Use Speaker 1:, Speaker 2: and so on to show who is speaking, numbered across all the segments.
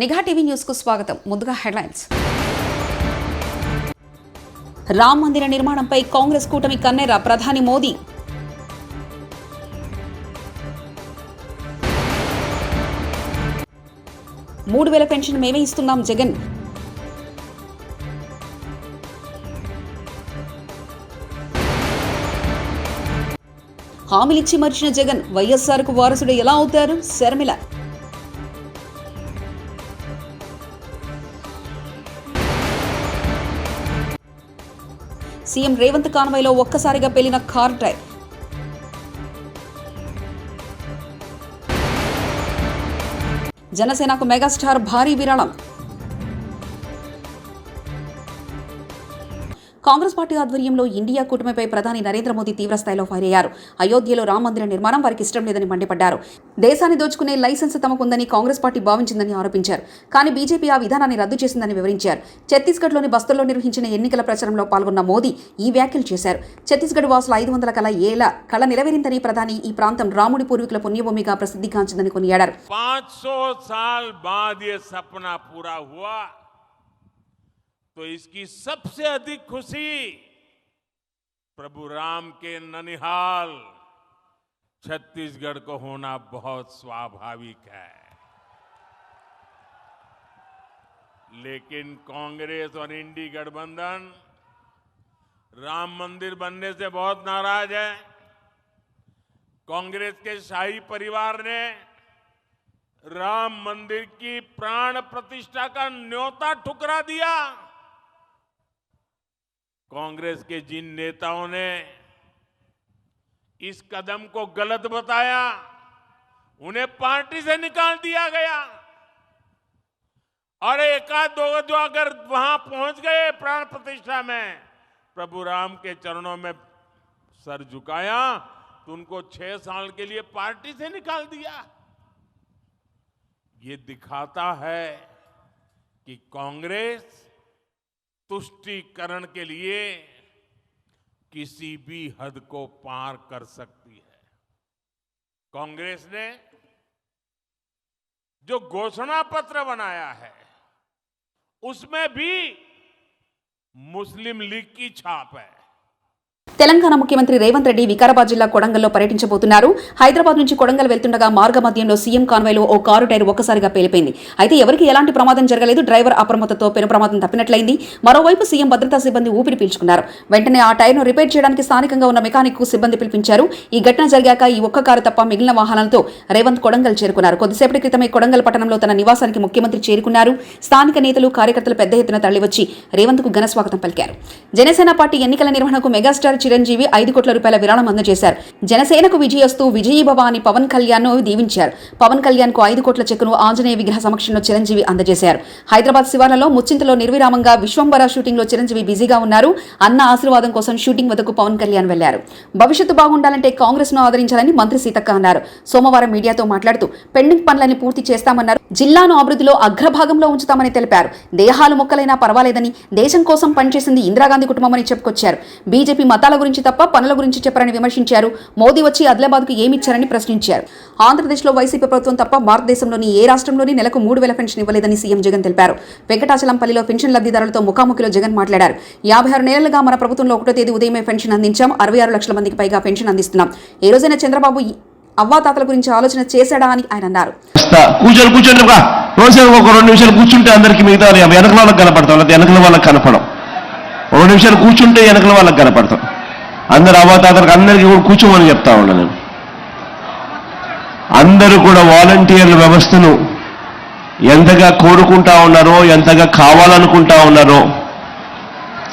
Speaker 1: నిఘా TV news కు స్వాగతం. ముందుగా హెడ్లైన్స్. రామ్ మందిర నిర్మాణంపై కాంగ్రెస్ కూటమి కన్నెర ప్రధాని మోదీ. $3,000 పెన్షన్ మేమే ఇస్తున్నాం జగన్. హామీలిచ్చి మర్చిన జగన్ వైఎస్ఆర్ కు వారసుడు ఎలా అవుతారు? శర్మిల. సీఎం రేవంత్ కాన్వాయ్లో ఒక్కసారిగా పేలిన కార్ టైర్. జనసేనకు మెగాస్టార్ భారీ విరాళం. కాంగ్రెస్ పార్టీ ఆధ్వర్యంలో ఇండియా కూటమిపై ప్రధాని నరేంద్ర మోదీ తీవ్రస్థాయిలో ఫైర్ అయ్యారు. అయోధ్యలో రామ మందిర నిర్మాణం వారికి ఇష్టం లేదని మండిపడ్డారు. దేశాన్ని దోచుకునే లైసెన్స్ తమకుందని కాంగ్రెస్ పార్టీ భావించిందని ఆరోపించారు. కానీ బీజేపీ ఆ విధానాన్ని రద్దు చేసిందని వివరించారు. ఛత్తీస్గఢ్లోని బస్తర్లో నిర్వహించిన ఎన్నికల ప్రచారంలో పాల్గొన్న మోదీ ఈ వ్యాఖ్యలు చేశారు. ఛత్తీస్గఢ్ వాసుల 500 ఏళ్ల కళ నెరవేరిందని ప్రధాని ఈ ప్రాంతం రాముడి పూర్వీకుల పుణ్యభూమిగా ప్రసిద్ధిగాంచిందని కొనియాడారు.
Speaker 2: 500 साल बाद ये सपना पूरा हुआ तो इसकी सबसे अधिक खुशी प्रभु राम के ननिहाल छत्तीसगढ़ को होना बहुत स्वाभाविक है. लेकिन कांग्रेस और इंडी गठबंधन राम मंदिर बनने से बहुत नाराज है. कांग्रेस के शाही परिवार ने राम मंदिर की प्राण प्रतिष्ठा का न्योता ठुकरा दिया. कांग्रेस के जिन नेताओं ने इस कदम को गलत बताया उन्हें पार्टी से निकाल दिया गया. और एकाध दो जो अगर वहां पहुंच गए प्राण प्रतिष्ठा में प्रभु राम के चरणों में सर झुकाया तो उनको 6 साल के लिए पार्टी से निकाल दिया. ये दिखाता है कि कांग्रेस तुष्टीकरण के लिए किसी भी हद को पार कर सकती है. कांग्रेस ने जो घोषणा पत्र बनाया है उसमें भी मुस्लिम लीग की छाप है.
Speaker 1: తెలంగాణ ముఖ్యమంత్రి రేవంత్ రెడ్డి వికారాబాద్ జిల్లా కొడంగల్లో పర్యటించబోతున్నారు. హైదరాబాద్ నుంచి కొడంగల్ వెళ్తుండగా మార్గ మధ్యంలో సీఎం కాన్వాయ్లో ఓ కారు టైర్ ఒక్కసారిగా పేలిపోయింది. అయితే ఎవరికి ఎలాంటి ప్రమాదం జరగలేదు. డ్రైవర్ అప్రమత్తతో పెను ప్రమాదం తప్పినట్లయింది. మరోవైపు సీఎం భద్రతా సిబ్బంది ఊపిరి పీల్చుకున్నారు. వెంటనే ఆ టైర్ను రిపేర్ చేయడానికి స్థానికంగా ఉన్న మెకానిక్ కు సిబ్బంది పిలిపించారు. ఈ ఘటన జరిగాక ఈ ఒక్క కారు తప్ప మిగిలిన వాహనాలతో రేవంత్ కొడంగల్ చేరుకున్నారు. కొద్దిసేపటి క్రితమే కొడంగల్ పట్టణంలో తన నివాసానికి ముఖ్యమంత్రి చేరుకున్నారు. స్థానిక నేతలు కార్యకర్తలు పెద్ద ఎత్తున తరలివచ్చి రేవంత్ కు ఘన స్వాగతం పలికారు. జనసేన పార్టీ ఎన్నికల నిర్వహణకు మెగాస్టార్ చిరంజీవి ₹5 కోట్ల విరాళం అందజేశారు. జనసేనకు విజయస్తు విజయీభవ అని పవన్ కళ్యాణ్ ను దీవించారు. పవన్ కళ్యాణ్ కు 5 కోట్ల చెక్కును ఆంజనేయ విగ్రహ సమక్షంలో చిరంజీవి అందజేశారు. హైదరాబాద్ శివార్లలో ముచ్చింతలో నిర్విరామంగా విశ్వంబర షూటింగ్ లో చిరంజీవి బిజీగా ఉన్నారు. అన్న ఆశీర్వాదం కోసం షూటింగ్ వద్దకు పవన్ కళ్యాణ్ వెళ్లారు. భవిష్యత్తు బాగుండాలంటే కాంగ్రెస్ ను ఆదరించాలని మంత్రి సీతక్క అన్నారు. సోమవారం మీడియాతో మాట్లాడుతూ పెండింగ్ పనులని పూర్తి చేస్తామన్నారు. జిల్లాను అభివృద్ధిలో అగ్రభాగంలో ఉంచుతామని తెలిపారు. దేహాలు మొక్కలైనా పర్వాలేదని దేశం కోసం పనిచేసింది ఇందిరాగాంధీ కుటుంబమని చెప్పుకొచ్చారు. బీజేపీ మతాల గురించి తప్ప పనుల గురించి చెప్పరని విమర్శించారు. మోదీ వచ్చి ఆదిలాబాద్కు ఏమిచ్చారని ప్రశ్నించారు. ఆంధ్రప్రదేశ్లో వైసీపీ ప్రభుత్వం తప్ప భారతదేశంలోని ఏ రాష్ట్రంలోని నెలకు $3,000 పెన్షన్ ఇవ్వలేదని సీఎం జగన్ తెలిపారు. వెంకటాచలంపల్లిలో పెన్షన్ లబ్ధిదారులతో ముఖాముఖిలో జగన్ మాట్లాడారు. 56 నెలలుగా మన ప్రభుత్వంలో 1వ తేదీ ఉదయమే పెన్షన్ అందించాం. 66 లక్షల మందికి పైగా పెన్షన్ అందిస్తున్నాం. ఏ రోజైనా చంద్రబాబు అవ్వాతాతల గురించి ఆలోచన చేశాడా అని ఆయన అన్నారు.
Speaker 3: కూర్చుంటే అందరికి మిగతా వెనకల వాళ్ళకి కనపడతాం, వెనకల వాళ్ళకి కనపడం. 2 నిమిషాలు కూర్చుంటే వెనకల వాళ్ళకి కనపడతాం. అందరు అవ్వాతాతలకు అందరికీ కూడా కూర్చోమని చెప్తా ఉన్నా నేను. అందరూ కూడా వాలంటీర్ల వ్యవస్థను ఎంతగా కోరుకుంటా ఉన్నారో, ఎంతగా కావాలనుకుంటా ఉన్నారో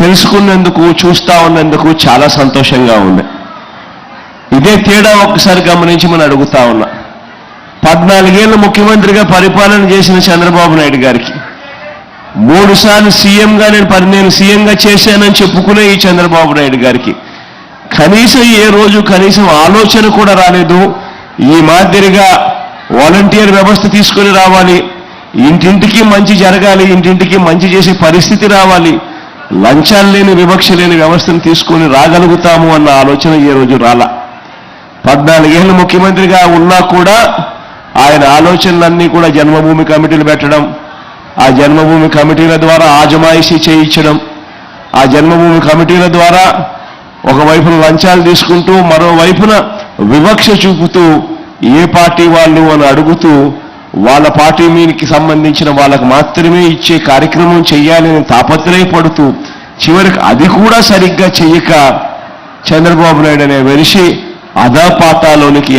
Speaker 3: తెలుసుకున్నందుకు, చూస్తా ఉన్నందుకు చాలా సంతోషంగా ఉంది. ఇదే తేడా ఒక్కసారి గమనించి మనం అడుగుతా ఉన్నా. 14 ఏళ్ళు ముఖ్యమంత్రిగా పరిపాలన చేసిన చంద్రబాబు నాయుడు గారికి 3 సార్లు సీఎంగా నేను సీఎంగా చేశానని చెప్పుకునే ఈ చంద్రబాబు నాయుడు గారికి కనీసం ఏ రోజు కనీసం ఆలోచన కూడా రాలేదు. ఈ మాదిరిగా వాలంటీర్ వ్యవస్థ తీసుకొని రావాలి, ఇంటింటికి మంచి జరగాలి, ఇంటింటికి మంచి చేసే పరిస్థితి రావాలి, లంచాలు లేని వివక్ష లేని వ్యవస్థను తీసుకొని రాగలుగుతాము అన్న ఆలోచన ఏ రోజు రాలా. 14 ఏళ్ళు ముఖ్యమంత్రిగా ఉన్నా కూడా ఆయన ఆలోచనలన్నీ కూడా జన్మభూమి కమిటీలు పెట్టడం, ఆ జన్మభూమి కమిటీల ద్వారా ఆజమాయిషీ చేయించడం, ఆ జన్మభూమి కమిటీల ద్వారా ఒకవైపున లంచాలు తీసుకుంటూ మరోవైపున వివక్ష చూపుతూ ఏ పార్టీ వాళ్ళు అని అడుగుతూ వాళ్ళ పార్టీ మీదకి సంబంధించిన వాళ్ళకు మాత్రమే ఇచ్చే కార్యక్రమం చేయాలని తాపత్రయపడుతూ చివరికి అది కూడా సరిగ్గా చెయ్యక చంద్రబాబు నాయుడు అనే మనిషి అధాపాతాలోనికి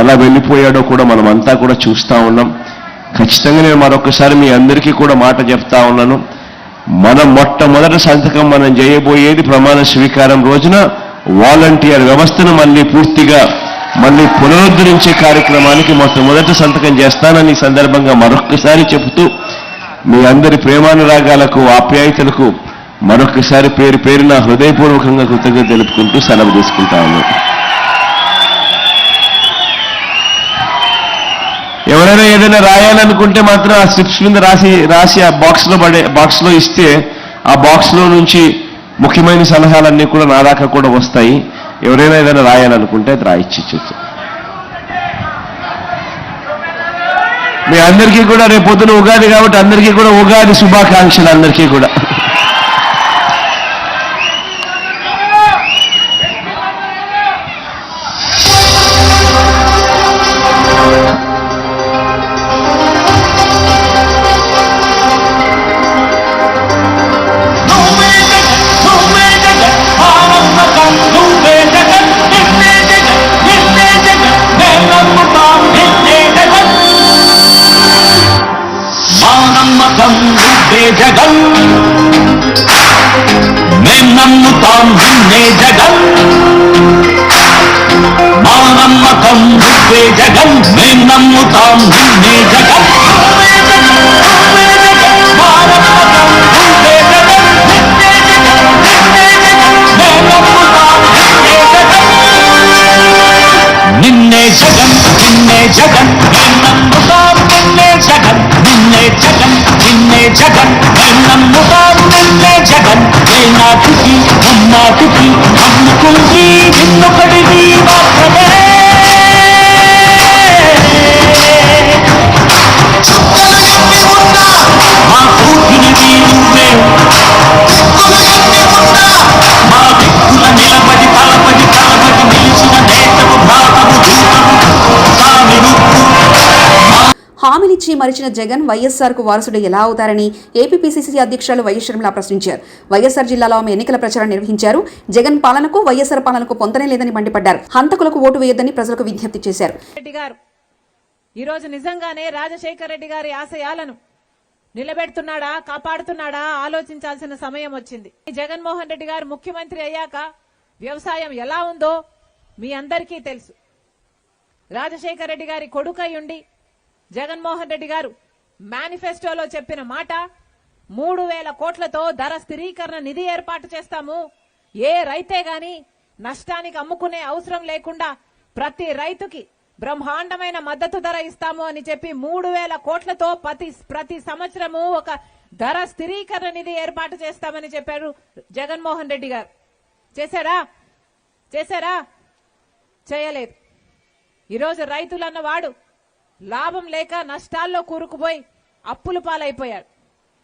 Speaker 3: ఎలా వెళ్ళిపోయాడో కూడా మనమంతా కూడా చూస్తూ ఉన్నాం. ఖచ్చితంగా నేను మరొకసారి మీ అందరికీ కూడా మాట చెప్తా ఉన్నాను. మనం మొట్టమొదటి సంతకం మనం చేయబోయేది ప్రమాణ స్వీకారం రోజున వాలంటీర్ వ్యవస్థను పూర్తిగా పునరుద్ధరించే కార్యక్రమానికి మొట్టమొదటి సంతకం చేస్తానని ఈ సందర్భంగా మరొకసారి చెబుతూ మీ అందరి ప్రేమానురాగాలకు ఆప్యాయతలకు మరొకసారి పేరు పేరున హృదయపూర్వకంగా కృతజ్ఞత తెలుపుకుంటూ సెలవు తీసుకుంటా ఉన్నాను. ఎవరైనా ఏదైనా రాయాలనుకుంటే మాత్రం ఆ స్లిప్స్ మీద రాసి ఆ బాక్స్లో ఇస్తే ఆ బాక్స్లో నుంచి ముఖ్యమైన సలహాలన్నీ కూడా నా దాకా కూడా వస్తాయి. ఎవరైనా ఏదైనా రాయాలనుకుంటే అది రాయిచ్చు. మీ అందరికీ కూడా రేపు పొద్దున ఉగాది కాబట్టి అందరికీ కూడా ఉగాది శుభాకాంక్షలు అందరికీ కూడా.
Speaker 4: జగన్ మేం నమ్ముతాం నిన్నే జగన్, మా నమ్మకం నువ్వే జగన్, మేం నమ్ముతాం నిన్నే జగన్, మా నమ్మకం నువ్వే జగన్, నిన్నే జగన్, నిన్నే జగన్, మేం నమ్ముతాం నిన్నే జగన్, నిన్నే జగన్, నిన్నే జగన్, మేం నమ్ముతాం నిన్నే జగన్, ఏ నాటికి ముమ్మాటికి నమ్ముకుంది నిన్నొకడిది మాత్రమే. మా కూతురివి నువ్వే, మా దిక్కుల నిలబడి తలబడి నిలిచిన నేతవు భాగము దూతము సామి నువ్వు.
Speaker 1: హామీలిచ్చి మరిచిన జగన్ వైఎస్ఆర్కు వారసుడు ఎలా అవుతారని ఏపీపీసీసీ అధ్యక్షులు వైఎస్ షర్మిల ప్రశ్నించారు. వైఎస్ఆర్ జిల్లాలో ఆమె ఎన్నికల ప్రచారం నిర్వహించారు. జగన్ పాలనకు వైఎస్ఆర్ పాలనకు పొంతనే లేదని మండిపడ్డారు. హంతకులకు ఓటు వేయొద్దని ప్రజలకు విజ్ఞప్తి చేశారు.
Speaker 5: ఈరోజు నిజంగానే రాజశేఖర రెడ్డి గారి ఆశయాలను నిలబెడుతున్నాడా, కాపాడుతున్నాడా ఆలోచించాల్సిన సమయం వచ్చింది. జగన్మోహన్ రెడ్డి గారు ముఖ్యమంత్రి అయ్యాక వ్యవసాయం ఎలా ఉందో మీ అందరికీ తెలుసు. రాజశేఖర రెడ్డి గారి కొడుకై ఉండి జగన్మోహన్ రెడ్డి గారు మేనిఫెస్టోలో చెప్పిన మాట 3,000 కోట్లతో ధర స్థిరీకరణ నిధి ఏర్పాటు చేస్తాము. ఏ రైతే గాని నష్టానికి అమ్ముకునే అవసరం లేకుండా ప్రతి రైతుకి బ్రహ్మాండమైన మద్దతు ధర ఇస్తాము అని చెప్పి 3,000 కోట్లతో ప్రతి సంవత్సరము ఒక ధర స్థిరీకరణ నిధి ఏర్పాటు చేస్తామని చెప్పారు జగన్మోహన్ రెడ్డి గారు. చేశారా? చేయలేదు. ఈరోజు రైతులన్నవాడు లాభం లేక నష్టాల్లో కూరుకుపోయి అప్పుల పాలైపోయాడు.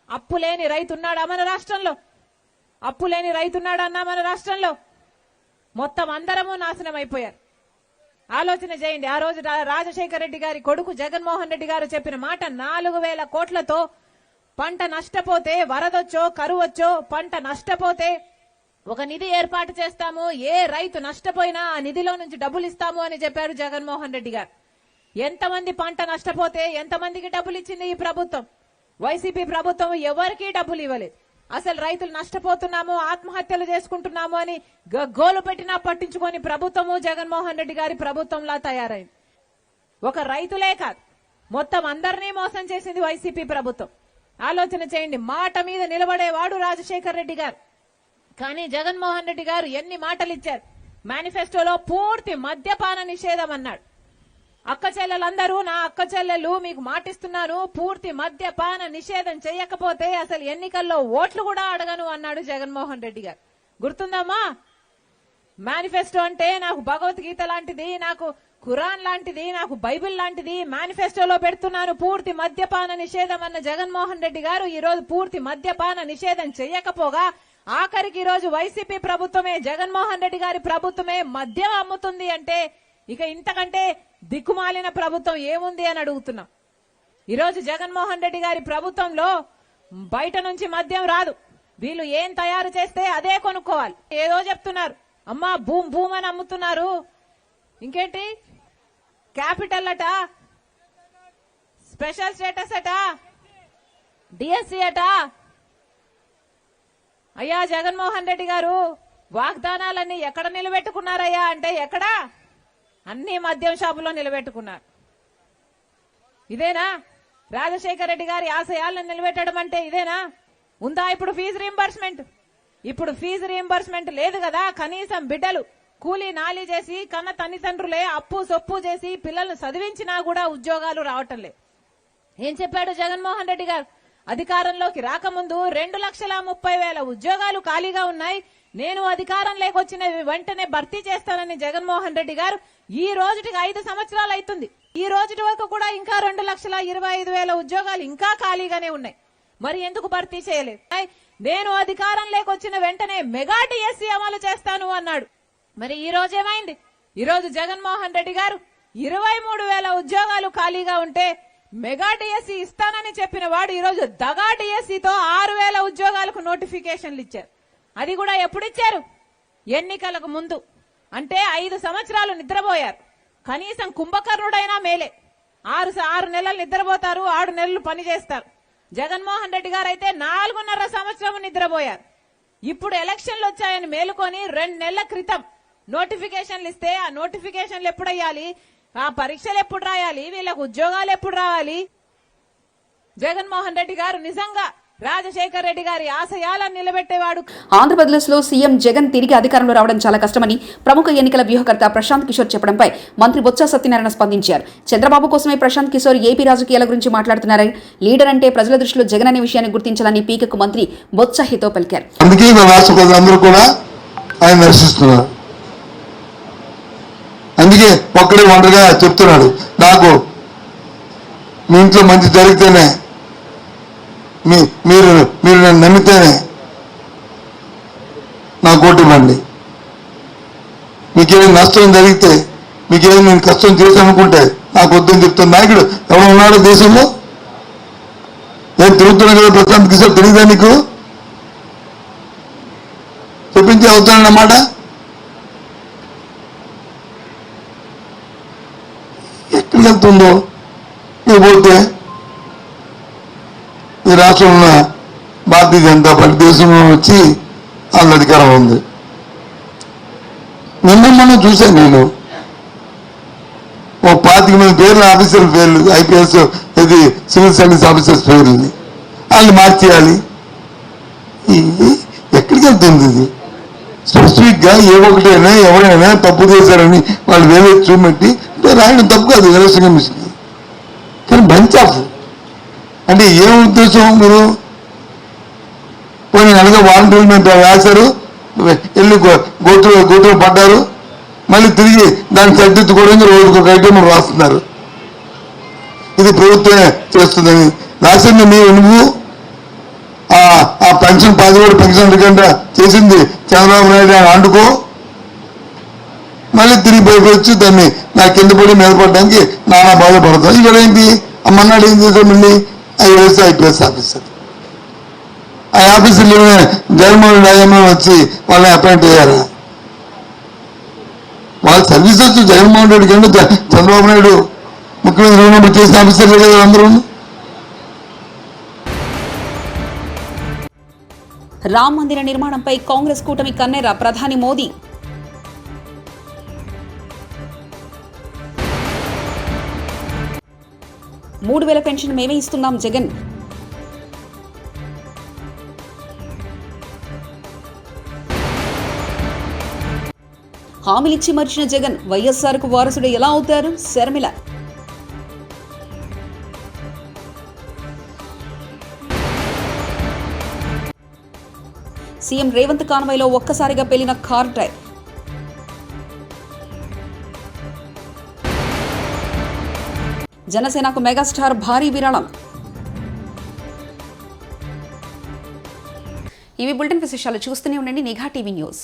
Speaker 5: అప్పు లేని రైతున్నాడా మన రాష్ట్రంలో? అప్పు లేని రైతున్నాడన్నా మన రాష్ట్రంలో? మొత్తం అందరము నాశనం అయిపోయారు. ఆలోచన చేయండి. ఆ రోజు రాజశేఖర రెడ్డి గారి కొడుకు జగన్మోహన్ రెడ్డి గారు చెప్పిన మాట 4,000 కోట్లతో పంట నష్టపోతే, వరదొచ్చో కరువొచ్చో పంట నష్టపోతే ఒక నిధి ఏర్పాటు చేస్తాము, ఏ రైతు నష్టపోయినా ఆ నిధిలో నుంచి డబ్బులు ఇస్తాము అని చెప్పారు జగన్మోహన్ రెడ్డి గారు. ఎంతమంది పంట నష్టపోతే ఎంతమందికి డబ్బులు ఇచ్చింది ఈ ప్రభుత్వం? వైసీపీ ప్రభుత్వం ఎవరికీ డబ్బులు ఇవ్వలేదు. అసలు రైతులు నష్టపోతున్నాము, ఆత్మహత్యలు చేసుకుంటున్నాము అని గోలు పెట్టినా పట్టించుకొని ప్రభుత్వము జగన్మోహన్ రెడ్డి గారి ప్రభుత్వంలా తయారైంది. ఒక రైతులే కాదు, మొత్తం అందరినీ మోసం చేసింది వైసీపీ ప్రభుత్వం. ఆలోచన చేయండి. మాట మీద నిలబడేవాడు రాజశేఖర్ రెడ్డి గారు. కానీ జగన్మోహన్ రెడ్డి గారు ఎన్ని మాటలు ఇచ్చారు. మేనిఫెస్టోలో పూర్తి మద్యపాన నిషేధం అన్నాడు. అక్క చెల్లెలందరూ, నా అక్క చెల్లెలు మీకు మాటిస్తున్నారు, పూర్తి మద్యపాన నిషేధం చేయకపోతే అసలు ఎన్నికల్లో ఓట్లు కూడా అడగను అన్నాడు జగన్మోహన్ రెడ్డి గారు. గుర్తుందమ్మా? మేనిఫెస్టో అంటే నాకు భగవద్గీత లాంటిది, నాకు ఖురాన్ లాంటిది, నాకు బైబిల్ లాంటిది మేనిఫెస్టోలో పెడుతున్నాను పూర్తి మద్యపాన నిషేధం అన్న జగన్మోహన్ రెడ్డి గారు ఈ రోజు పూర్తి మద్యపాన నిషేధం చేయకపోగా ఆఖరికి ఈ రోజు వైసీపీ ప్రభుత్వమే, జగన్మోహన్ రెడ్డి గారి ప్రభుత్వమే మద్యం అమ్ముతుంది అంటే ఇక ఇంతకంటే దిక్కుమాలిన ప్రభుత్వం ఏముంది అని అడుగుతున్నాం. ఈరోజు జగన్మోహన్ రెడ్డి గారి ప్రభుత్వంలో బయట నుంచి మద్యం రాదు, వీళ్ళు ఏం తయారు చేస్తే అదే కొనుక్కోవాలి. ఏదో చెప్తున్నారు, అమ్మా భూమ్ భూమ్ అని అమ్ముతున్నారు, ఇంకేంటి క్యాపిటల్ అట, స్పెషల్ స్టేటస్ అట, డిఎస్సి అట. అయ్యా జగన్మోహన్ రెడ్డి గారు వాగ్దానాలన్నీ ఎక్కడ నిలబెట్టుకున్నారయ్యా అంటే ఎక్కడ? అన్ని మద్యం షాపులో నిలబెట్టుకున్నారు. ఇదేనా రాజశేఖర రెడ్డి గారి ఆశయాలను నిలబెట్టడం అంటే? ఇదేనా? ఉందా ఇప్పుడు ఫీజు రీంబర్స్మెంట్? ఇప్పుడు ఫీజు రీంబర్స్మెంట్ లేదు కదా. కనీసం బిడ్డలు కూలీ నాలి చేసి కన్న తల్లిదండ్రులే అప్పు సొప్పు చేసి పిల్లల్ని చదివించినా కూడా ఉద్యోగాలు రావటం లేదు. ఏం చెప్పాడు జగన్మోహన్ రెడ్డి గారు? అధికారంలోకి రాకముందు 2,30,000 ఉద్యోగాలు ఖాళీగా ఉన్నాయి, నేను అధికారం లేకొచ్చిన వెంటనే భర్తీ చేస్తానని జగన్మోహన్ రెడ్డి గారు ఈ రోజుకి 5 సంవత్సరాలు అవుతుంది. ఈ రోజుటి వరకు కూడా ఇంకా 2,25,000 ఉద్యోగాలు ఇంకా ఖాళీగానే ఉన్నాయి. మరి ఎందుకు భర్తీ చేయలేదు? నేను అధికారం లేకొచ్చిన వెంటనే మెగా డిఎస్సి అమలు చేస్తాను అన్నాడు. మరి ఈ రోజు ఏమైంది? ఈ రోజు జగన్మోహన్ రెడ్డి గారు 23,000 ఉద్యోగాలు ఖాళీగా ఉంటే మెగా డిఎస్సి ఇస్తానని చెప్పిన వాడు ఈ రోజు దగా డిఎస్సితో 6,000 ఉద్యోగాలకు నోటిఫికేషన్లు ఇచ్చారు. అది కూడా ఎప్పుడు ఇచ్చారు? ఎన్నికలకు ముందు. అంటే 5 సంవత్సరాలు నిద్రపోయారు. కనీసం కుంభకర్ణుడైనా మేలే. 6 నెలలు నిద్రపోతారు, 6 నెలలు పని చేస్తారు. జగన్మోహన్ రెడ్డి గారు అయితే 4.5 సంవత్సరం నిద్రపోయారు. ఇప్పుడు ఎలక్షన్లు వచ్చాయని మేలుకొని 2 నెలల క్రితం నోటిఫికేషన్లు ఇస్తే ఆ నోటిఫికేషన్లు ఎప్పుడు అయ్యాలి? ఆ పరీక్షలు ఎప్పుడు రాయాలి? వీళ్ళకు ఉద్యోగాలు ఎప్పుడు రావాలి? జగన్మోహన్ రెడ్డి గారు నిజంగా రాజశేఖర రెడ్డి గారి ఆశయాలను నిలబెట్టేవాడు.
Speaker 1: ఆంధ్రప్రదేశ్లో సీఎం జగన్ తిరిగి అధికారంలో రావడం చాలా కష్టమని ప్రముఖ ఎన్నికల వ్యూహకర్త ప్రశాంత్ కిషోర్ చెప్పడంపై మంత్రి బొత్స సత్యనారాయణ స్పందించారు. చంద్రబాబు కోసమే ప్రశాంత్ కిషోర్ ఏపీ రాజకీయాల గురించి మాట్లాడుతున్నారని, లీడర్ అంటే ప్రజల దృష్టిలో జగన్ అనే విషయాన్ని గుర్తించాలని పీకకు మంత్రి బొత్స హితో పలికారు.
Speaker 6: అందుకే రాష్ట్ర ప్రజలందరూ కూడా ఆయన దర్శిస్తున్నారు. అందుకే ఒక్కడే ఒంటరిగా చెప్తున్నాడు, నాకు మీ ఇంట్లో మంచి జరిగితేనే, మీరు నన్ను నమ్మితేనే నాకు ఓటు ఇవ్వండి. మీకేమైనా నష్టం జరిగితే, మీకేమైనా నేను కష్టం చేశానుకుంటే నాకు వద్దని చెప్తున్న నాయకుడు ఎవరు ఉన్నాడు దేశంలో? నేను తిరుగుతున్నా కదా ప్రశాంత్ కిషోర్, తెలియదా నీకు? చెప్పించి అవుతానన్నమాట. ఎక్కడికి వెళ్తుందో పోతే ఈ రాష్ట్రంలో భారతీయ జనతా పార్టీ దేశంలో వచ్చి వాళ్ళ అధికారం ఉంది. నిన్న చూశాను నేను, ఓ 25 పేర్ల ఆఫీసర్ల పేర్లు, ఐపీఎస్ ఇది సివిల్ సర్వీస్ ఆఫీసర్స్ పేర్లని వాళ్ళు మార్చేయాలి. ఎక్కడికి వెళ్తుంది ఇది? స్పెసిఫిక్గా ఒకటైనా ఎవరైనా తప్పు చేశారని వాళ్ళు వేరే చూపెట్టి రాయడం తప్పు కాదు, ఎలక్షన్ కమిషన్. కానీ బంచ్ ఆఫ్ అంటే ఏం ఉద్దేశం? మీరు పోనీ నెలగా వాలంటీర్లు మేము వేశారు, వెళ్ళి గోతులు పడ్డారు, మళ్ళీ తిరిగి దాన్ని సరిదిద్దుకోవడానికి రోజుకు ఒక ఐటమ్ రాస్తున్నారు. ఇది ప్రభుత్వమే చేస్తుందని రాసింది నువ్వు. ఆ పెన్షన్ 10 పెన్షన్ కింద చేసింది చంద్రబాబు నాయుడు అని అంటుకో, మళ్ళీ తిరిగి వచ్చి దాన్ని నా కింద పడి మీద పడడానికి నానా బాధపడతాం. ఇక్కడ ఏంటి అమ్మన్నాడు, ఏం చేశారు? మళ్ళీ ఐపీఎస్ ఆఫీసర్, ఆ ఆఫీసర్లు జగన్మోహన్ రెడ్డి వచ్చి వాళ్ళని అపాయింట్ అయ్యారా? వాళ్ళ సర్వీస్ వచ్చి జగన్మోహన్ రెడ్డి కంటే చంద్రబాబు నాయుడు ముఖ్యమంత్రి ఉన్నప్పుడు చేసిన ఆఫీసర్లే కదా అందరూ.
Speaker 1: రామ్ మందిర నిర్మాణంపై కాంగ్రెస్ కూటమి కన్నెర ప్రధాని మోదీ. $3,000 పెన్షన్ మేమే ఇస్తున్నాం జగన్. హామీలిచ్చి మర్చిన జగన్ వైఎస్ఆర్కు వారసుడు ఎలా అవుతారు? శర్మిల. సీఎం రేవంత్ కాన్వాయ్లో ఒక్కసారిగా పేలిన కారు టైర్. జనసేనకు మెగాస్టార్ భారీ విరాళం. ఇవి బులెటిన్ విశేషాలు. చూస్తూనే ఉండండి నిఘా టీవీ న్యూస్.